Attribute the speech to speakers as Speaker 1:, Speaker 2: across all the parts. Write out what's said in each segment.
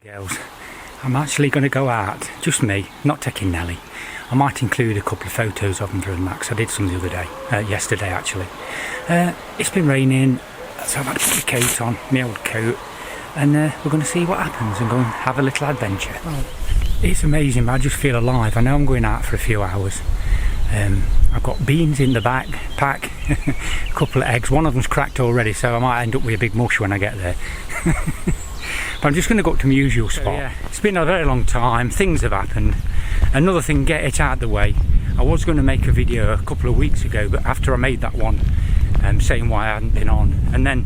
Speaker 1: Girls, I'm actually going to go out, just me, not taking Nelly. I might include a couple of photos of them for the max. I did some the other day, yesterday actually. It's been raining, so I've had to put my coat on, my old coat, and we're going to see what happens and go and have a little adventure. Well, it's amazing, but I just feel alive. I know I'm going out for a few hours. I've got beans in the pack, a couple of eggs. One of them's cracked already, so I might end up with a big mush when I get there. But I'm just going to go up to my usual spot. Yeah. It's been a very long time, things have happened. Another thing, get it out of the way. I was going to make a video a couple of weeks ago, but after I made that one, saying why I hadn't been on, and then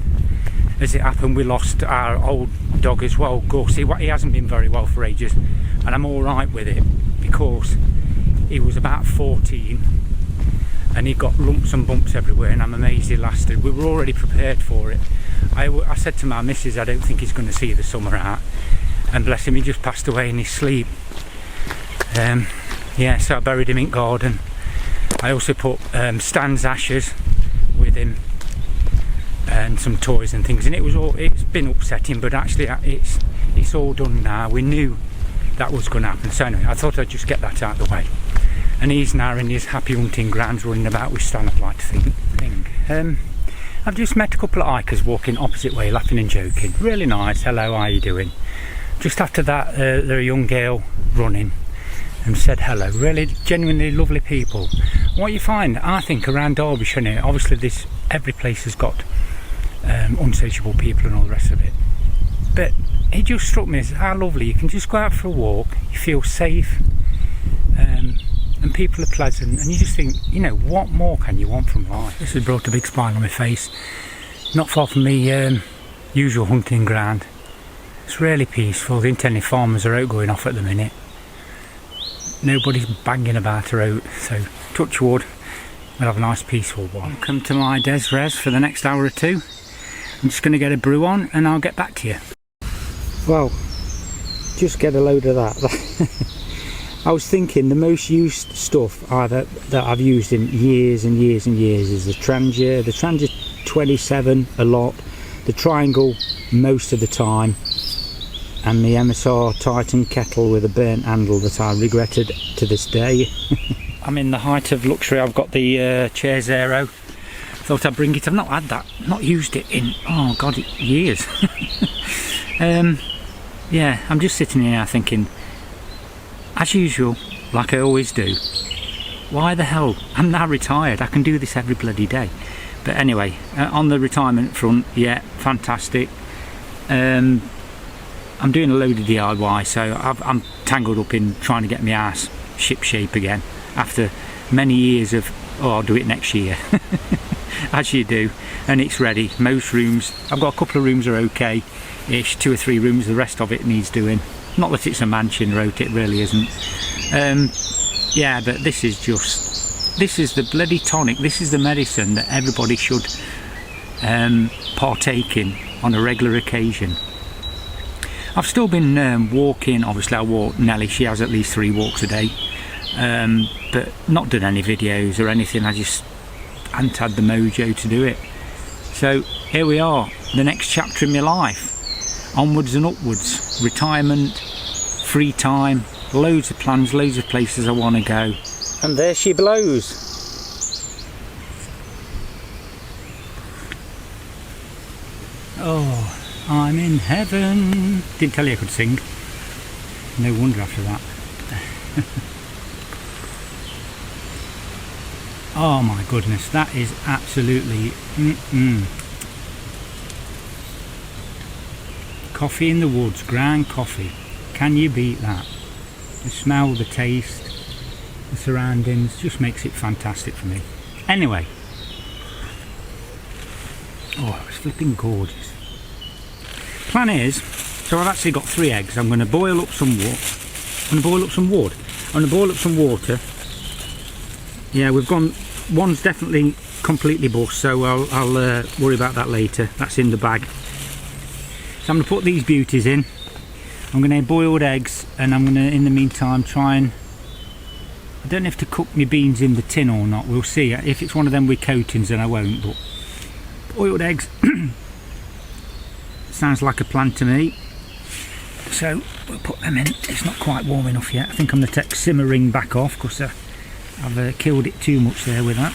Speaker 1: as it happened we lost our old dog as well, Gus. He hasn't been very well for ages, and I'm alright with it because he was about 14 and he got lumps and bumps everywhere, and I'm amazed he lasted. We were already prepared for it. I said to my missus, I don't think he's going to see the summer out, and bless him, he just passed away in his sleep. Yeah, so I buried him in garden. I also put Stan's ashes with him and some toys and things, and it's been upsetting, but actually it's all done now. We knew that was going to happen, so anyway, I thought I'd just get that out of the way. And he's now in his happy hunting grounds running about with Stan, I'd like to think. I've just met a couple of hikers walking opposite way, laughing and joking. Really nice. Hello, how are you doing? Just after that, they're a young girl running and said hello. Really genuinely lovely people. What you find, I think, around Derbyshire now, obviously every place has got unsociable people and all the rest of it, but it just struck me as how lovely. You can just go out for a walk, you feel safe, and people are pleasant, and you just think, you know, what more can you want from life? This has brought a big smile on my face. Not far from me usual hunting ground. It's really peaceful. The intended farmers are out going off at the minute. Nobody's banging about her out, so touch wood, we'll have a nice peaceful one. Welcome to my des res for the next hour or two. I'm just going to get a brew on and I'll get back to you. Well, just get a load of that. I was thinking the most used stuff that I've used in years and years and years is the Trangia 27 a lot, the Triangle most of the time, and the MSR Titan kettle with a burnt handle that I regretted to this day. I'm in the height of luxury. I've got the Chair Zero. Thought I'd bring it. I've not had that, not used it in, oh god, years. Yeah, I'm just sitting here thinking, as usual, like I always do, why the hell? I'm now retired, I can do this every bloody day. But anyway, on the retirement front, yeah, fantastic. I'm doing a load of DIY, so I'm tangled up in trying to get my ass ship shape again after many years of, oh, I'll do it next year. As you do, and it's ready. Most rooms, I've got a couple of rooms are okay-ish, 2 or 3 rooms, the rest of it needs doing. Not that it's a mansion road, it really isn't. Yeah, but this is the bloody tonic, this is the medicine that everybody should partake in on a regular occasion. I've still been walking. Obviously I walk Nelly, she has at least 3 walks a day, but not done any videos or anything. I just hadn't had the mojo to do it. So here we are, the next chapter in my life. Onwards and upwards, retirement, free time, loads of plans, loads of places I want to go. And there she blows. Oh, I'm in heaven. Didn't tell you I could sing. No wonder after that. Oh my goodness, that is absolutely Coffee in the woods, ground coffee. Can you beat that? The smell, the taste, the surroundings, just makes it fantastic for me. Anyway, oh, it's flipping gorgeous. Plan is, so I've actually got 3 eggs. I'm going to boil up some water. I'm going to boil up some wood. I'm going to boil up some water. Yeah, one's definitely completely bust, so I'll worry about that later. That's in the bag. So I'm going to put these beauties in. I'm going to have boiled eggs, and I'm going to, in the meantime, try and, I don't know if to cook my beans in the tin or not, we'll see. If it's one of them with coatings, then I won't, but boiled eggs sounds like a plan to me. So we'll put them in. It's not quite warm enough yet. I think I'm going to take simmering back off because I've killed it too much there with that.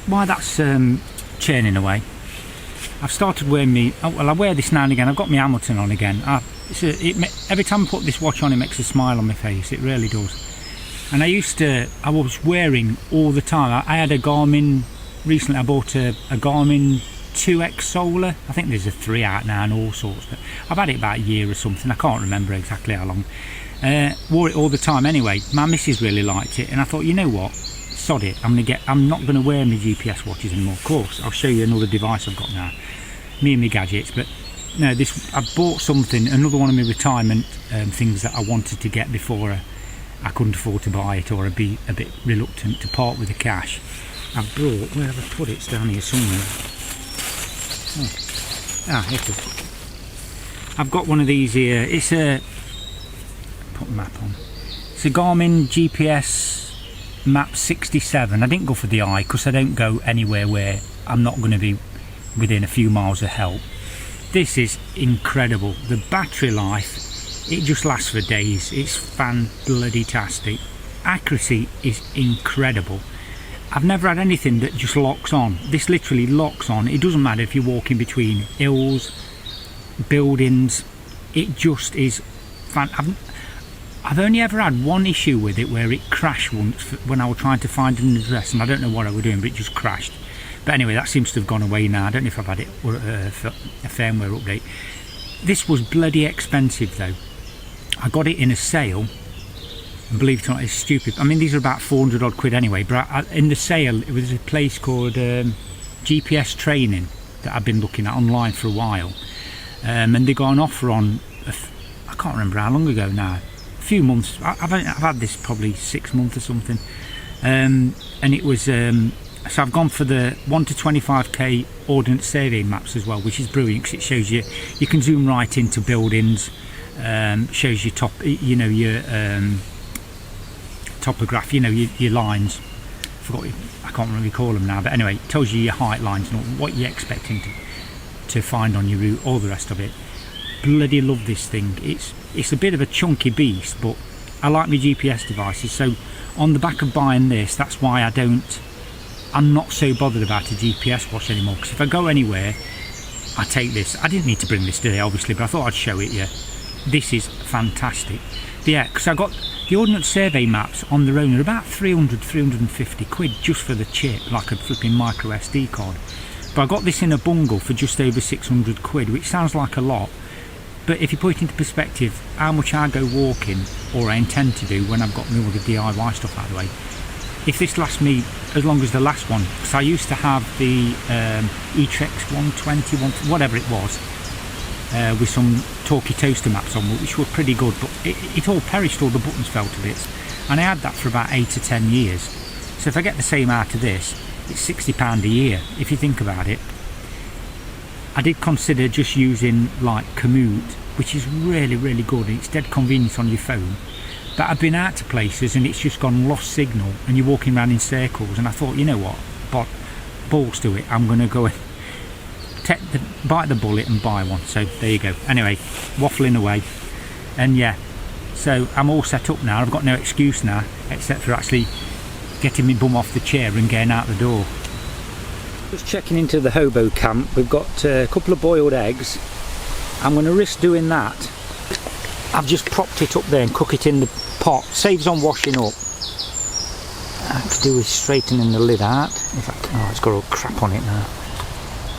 Speaker 1: While that's churning away, I've started wearing me. Well, I wear this now and again. I've got my Hamilton on again. Every time I put this watch on, it makes a smile on my face. It really does. And I was wearing all the time. I had a Garmin recently. I bought a Garmin 2X Solar. I think there's a 3 out now and all sorts, but I've had it about a year or something. I can't remember exactly how long. Wore it all the time anyway. My missus really liked it, and I thought, you know what, sod it, I'm not going to wear my GPS watches anymore. Of course, I'll show you another device I've got now, me and my gadgets. But no, I bought something, another one of my retirement things that I wanted to get before I couldn't afford to buy it, or I'd be a bit reluctant to part with the cash. I've brought, where have I put it? It's down here somewhere. Here it is. I've got one of these here. It's a, put the map on. It's a Garmin GPS Map 67. I didn't go for the eye because I don't go anywhere where I'm not going to be within a few miles of help. This is incredible. The battery life, it just lasts for days. It's fan-bloody-tastic. Accuracy is incredible. I've never had anything that just locks on. This literally locks on. It doesn't matter if you're walking between hills, buildings. It just is I've only ever had one issue with it where it crashed once when I was trying to find an address, and I don't know what I was doing, but it just crashed. But anyway, that seems to have gone away now. I don't know if I've had it or a firmware update. This was bloody expensive though. I got it in a sale. And believe it or not, it's stupid. I mean, these are about 400 odd quid anyway, but in the sale, it was a place called GPS Training that I've been looking at online for a while. And they got an offer on, I can't remember how long ago now, a few months. I've had this probably 6 months or something. And it was, so I've gone for the 1 to 25k ordnance survey maps as well, which is brilliant because it shows you can zoom right into buildings, shows you your topograph, your lines. I can't really call them now, but anyway, it tells you your height lines and what you're expecting to find on your route, all the rest of it. Bloody love this thing. It's a bit of a chunky beast, but I like my GPS devices, so on the back of buying this, that's why I'm not so bothered about a GPS watch anymore, because if I go anywhere, I take this. I didn't need to bring this today obviously, but I thought I'd show it you. This is fantastic. Yeah, because I got the ordnance survey maps on their own are about 350 quid just for the chip, like a flipping micro SD card. But I got this in a bundle for just over 600 quid, which sounds like a lot, but if you put it into perspective, how much I go walking, or I intend to do when I've got all the DIY stuff out of the way, if this lasts me as long as the last one, because I used to have the Etrex 120, whatever it was, with some talkie toaster maps on, which were pretty good, but it all perished, all the buttons fell to bits, and I had that for about 8 to 10 years. So if I get the same out of this, it's £60 a year if you think about it. I did consider just using like Komoot, which is really good, and it's dead convenient on your phone, but I've been out to places and it's just gone lost signal and you're walking around in circles, and I thought, you know what, but balls to it, I'm going to go and bite the bullet and buy one. So there you go. Anyway, waffling away, and yeah, so I'm all set up now. I've got no excuse now except for actually getting my bum off the chair and getting out the door. Just checking into the hobo camp. We've got a couple of boiled eggs. I'm going to risk doing that. I've just propped it up there and cook it in the pot. Saves on washing up. I could do with straightening the lid out. In fact, oh, it's got all crap on it now.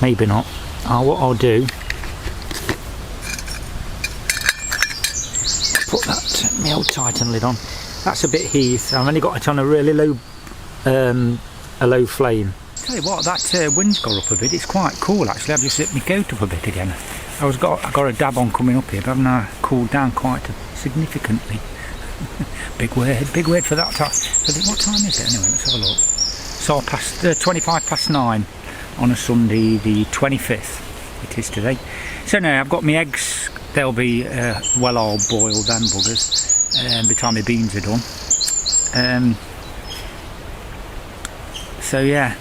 Speaker 1: Maybe not. What I'll do, put that my old Titan lid on. That's a bit heath. I've only got it on a really low flame. Tell you what, that wind's got up a bit. It's quite cool actually. I've just let my coat up a bit again. I got a dab on coming up here, but I've now cooled down quite significantly. big word for that time. What time is it anyway? Let's have a look. So past 25 past 9 on a Sunday, the 25th. It is today. So now I've got my eggs. They'll be well all boiled, them buggers, by the time my beans are done. So yeah,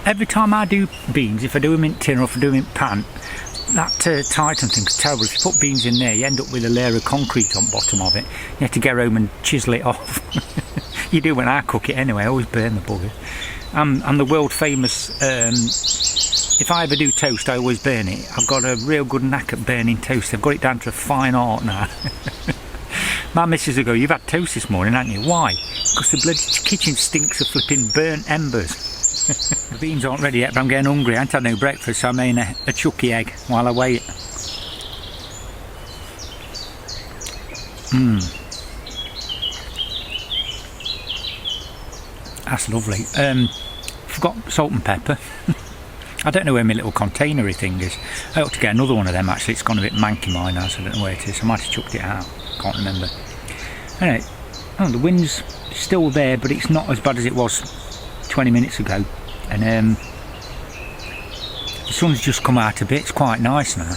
Speaker 1: every time I do beans, if I do them in tin or if I do them in pan, Titan thing's terrible. If you put beans in there, you end up with a layer of concrete on bottom of it. You have to get home and chisel it off. You do when I cook it anyway. I always burn the bugger. I'm the world famous. If I ever do toast, I always burn it. I've got a real good knack at burning toast. I've got it down to a fine art now. My missus will go, "You've had toast this morning, haven't you?" "Why?" "Because the bloody kitchen stinks of flipping burnt embers." The beans aren't ready yet, but I'm getting hungry. I ain't had no breakfast, so I made a chucky egg while I wait. That's lovely. Forgot salt and pepper. I don't know where my little containery thing is. I ought to get another one of them actually. It's gone a bit manky mine now, so I don't know where it is. I might have chucked it out. Can't remember. Anyway, the wind's still there, but it's not as bad as it was 20 minutes ago. And the sun's just come out a bit. It's quite nice now.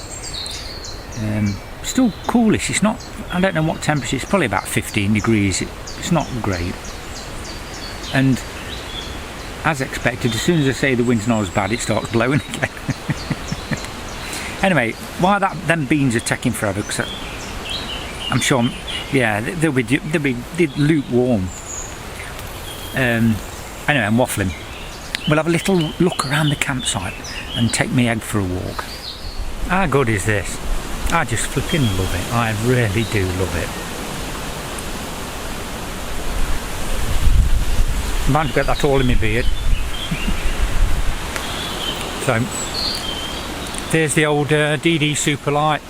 Speaker 1: Still coolish. It's not, I don't know what temperature. It's probably about 15 degrees. It's not great. And as expected, as soon as I say the wind's not as bad, it starts blowing again. Anyway, while them beans are taking forever, because I'm sure, yeah, they'll be lukewarm. Anyway, I'm waffling. We'll have a little look around the campsite and take my egg for a walk. How good is this? I just flipping love it. I really do love it. I'm bound to get that all in my beard. So, there's the old DD Superlight.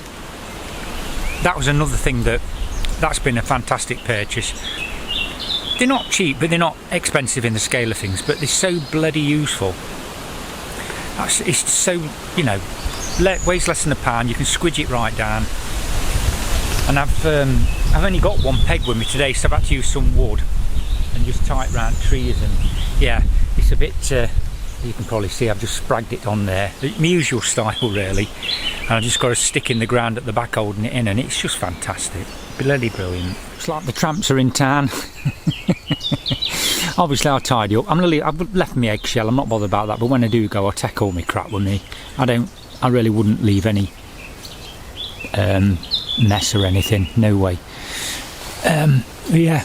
Speaker 1: That was another thing that's been a fantastic purchase. They're not cheap, but they're not expensive in the scale of things, but they're so bloody useful. It's so, you know, weighs less than a pound. You can squidge it right down. And I've only got one peg with me today, so I've had to use some wood and just tie it round trees. And yeah, it's a bit. You can probably see I've just spragged it on there. My usual style, really. And I've just got a stick in the ground at the back holding it in, and it's just fantastic. Bloody brilliant. It's like the tramps are in town. Obviously I'll tidy up. I've left my eggshell, I'm not bothered about that, but when I do go, I'll take all my crap with me. I really wouldn't leave any mess or anything, no way. Yeah,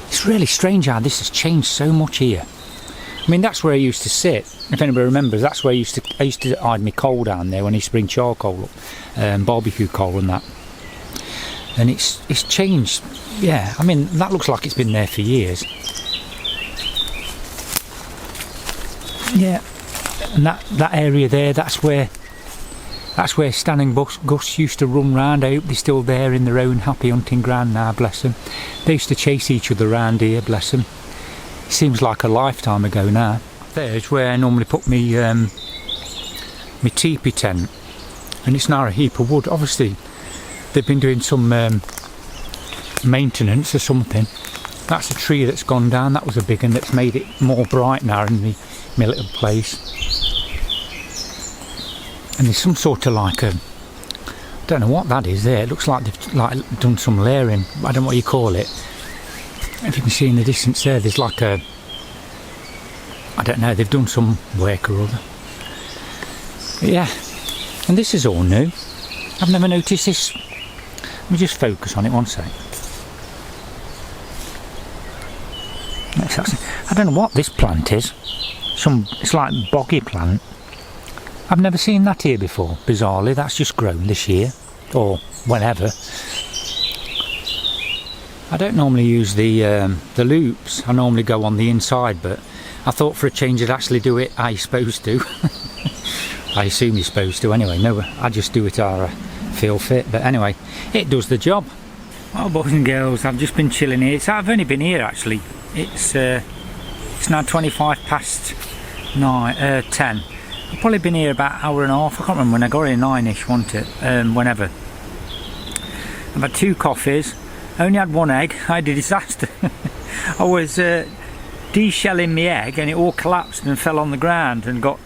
Speaker 1: it's really strange how this has changed so much here. I mean, that's where I used to sit. If anybody remembers, that's where I used to hide my coal down there when I used to bring charcoal up, barbecue coal and that. And it's changed. Yeah, I mean, that looks like it's been there for years. Yeah, and that area there, that's where Stan and Gus used to run round. I hope they're still there in their own happy hunting ground now, bless them. They used to chase each other around here, bless them. It seems like a lifetime ago now. There's where I normally put my teepee tent, and it's now a heap of wood. Obviously they've been doing some maintenance or something. That's a tree that's gone down. That was a big one that's made it more bright now in my little place. And there's some sort of like I don't know what that is there. It looks like they've done some layering. I don't know what you call it. If you can see in the distance there, there's like I don't know, they've done some work or other. But yeah, and this is all new. I've never noticed this. Let me just focus on it one sec. I don't know what this plant is. It's like boggy plant. I've never seen that here before, bizarrely. That's just grown this year, or whenever. I don't normally use the loops. I normally go on the inside, but I thought for a change I'd actually do it how you're supposed to. I assume you're supposed to anyway. No, I just do it how I feel fit. But anyway, it does the job. Well, boys and girls, I've just been chilling here. I've only been here actually. It's now 25 past 10. I've probably been here about an hour and a half. I can't remember when I got here, 9ish, wasn't it? Whenever. I've had 2 coffees. I only had 1 egg. I had a disaster. I was de-shelling my egg and it all collapsed and fell on the ground and got...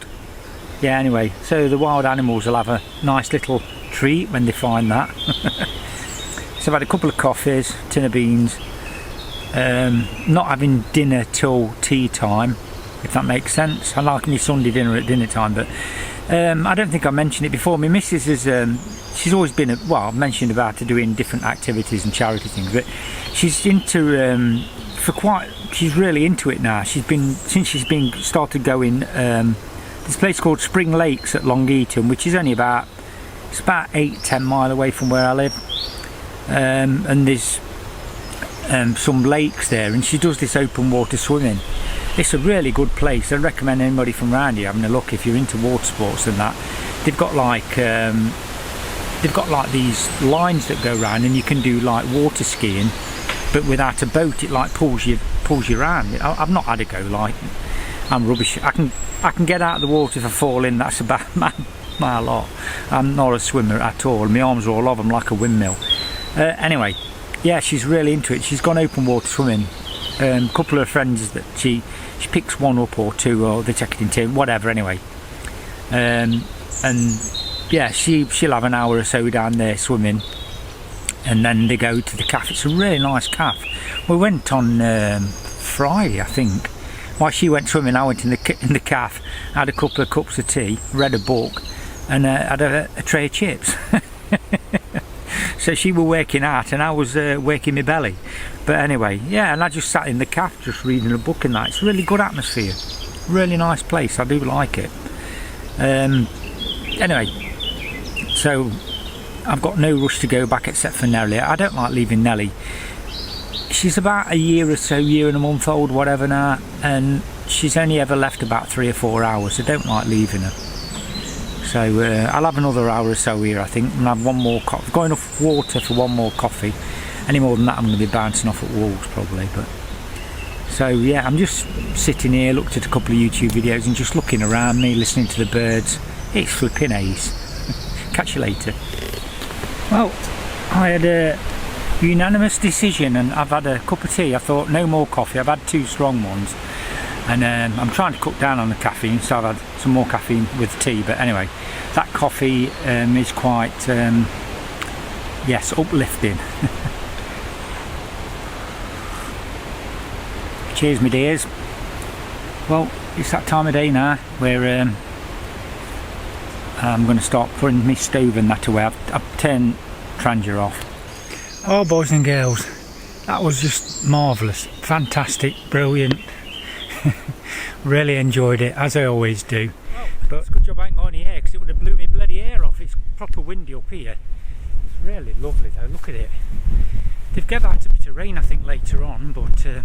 Speaker 1: Yeah, anyway, so the wild animals will have a nice little treat when they find that. So I've had a couple of coffees, tin of beans, not having dinner till tea time, if that makes sense. I like my Sunday dinner at dinner time, but I don't think I mentioned it before. My missus is, she's always been, well, I've mentioned about her doing different activities and charity things, but she's into, she's really into it now. Since she's been started going, this place called Spring Lakes at Long Eaton, which is only about 8-10 mile away from where I live, and there's some lakes there, and she does this open water swimming. It's a really good place. I recommend anybody from around here having a look if you're into water sports and that. They've got like these lines that go around, and you can do like water skiing, but without a boat. It like pulls you around. I've not had a go. Like, I'm rubbish. I can get out of the water if I fall in. That's about my lot. I'm not a swimmer at all. My arms are all of them like a windmill. Anyway, yeah, she's really into it. She's gone open water swimming. A couple of friends that she picks one up or two, or they take it in turn, whatever. Anyway, and yeah, she'll have an hour or so down there swimming, and then they go to the cafe. It's a really nice cafe. We went on Friday, I think. While she went swimming, I went in the cafe, had a couple of cups of tea, read a book, and had a tray of chips. So she was working out and I was working my belly. But anyway, yeah, and I just sat in the cafe just reading a book and that. It's a really good atmosphere, really nice place. I do like it. Anyway, so I've got no rush to go back except for Nelly. I don't like leaving Nelly. She's about a year or so, year and a month old, whatever now, and she's only ever left about 3 or 4 hours. I don't like leaving her. So I'll have another hour or so here, I think, and have one more coffee. I've got enough water for one more coffee. Any more than that, I'm going to be bouncing off at walls probably. But so yeah, I'm just sitting here, looked at a couple of YouTube videos and just looking around me, listening to the birds. It's flipping ace. Catch you later. Well, I had a unanimous decision, and I've had a cup of tea. I thought no more coffee. I've had 2 strong ones, and I'm trying to cut down on the caffeine, so I've had some more caffeine with tea. But anyway, that coffee is quite yes, uplifting. Cheers, my dears. Well, it's that time of day now where I'm going to start putting my stove and that away. I've turned Trangia off. Oh, boys and girls, that was just marvellous, fantastic, brilliant. Really enjoyed it, as I always do. But it's a good job I ain't got any air, because it would have blew me bloody hair off. It's proper windy up here. It's really lovely though, look at it. They've given out a bit of rain I think later on, but the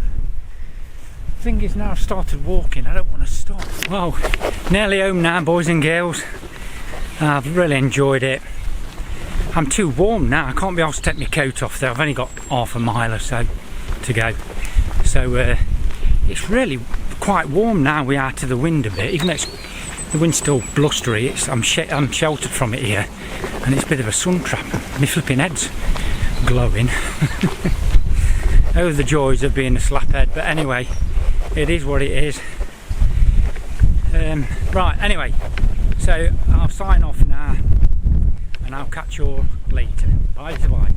Speaker 1: thing is, now I've started walking, I don't want to stop. Well, nearly home now, boys and girls. I've really enjoyed it. I'm too warm now, I can't be able to take my coat off though. I've only got half a mile or so to go. So it's really quite warm now. We're out of the wind a bit, even though the wind's still blustery. I'm sheltered from it here, and it's a bit of a sun trap. My flipping head's glowing. Oh, the joys of being a slaphead. But anyway, it is what it is. Right, anyway, so I'll sign off now, and I'll catch you all later. Bye to bye.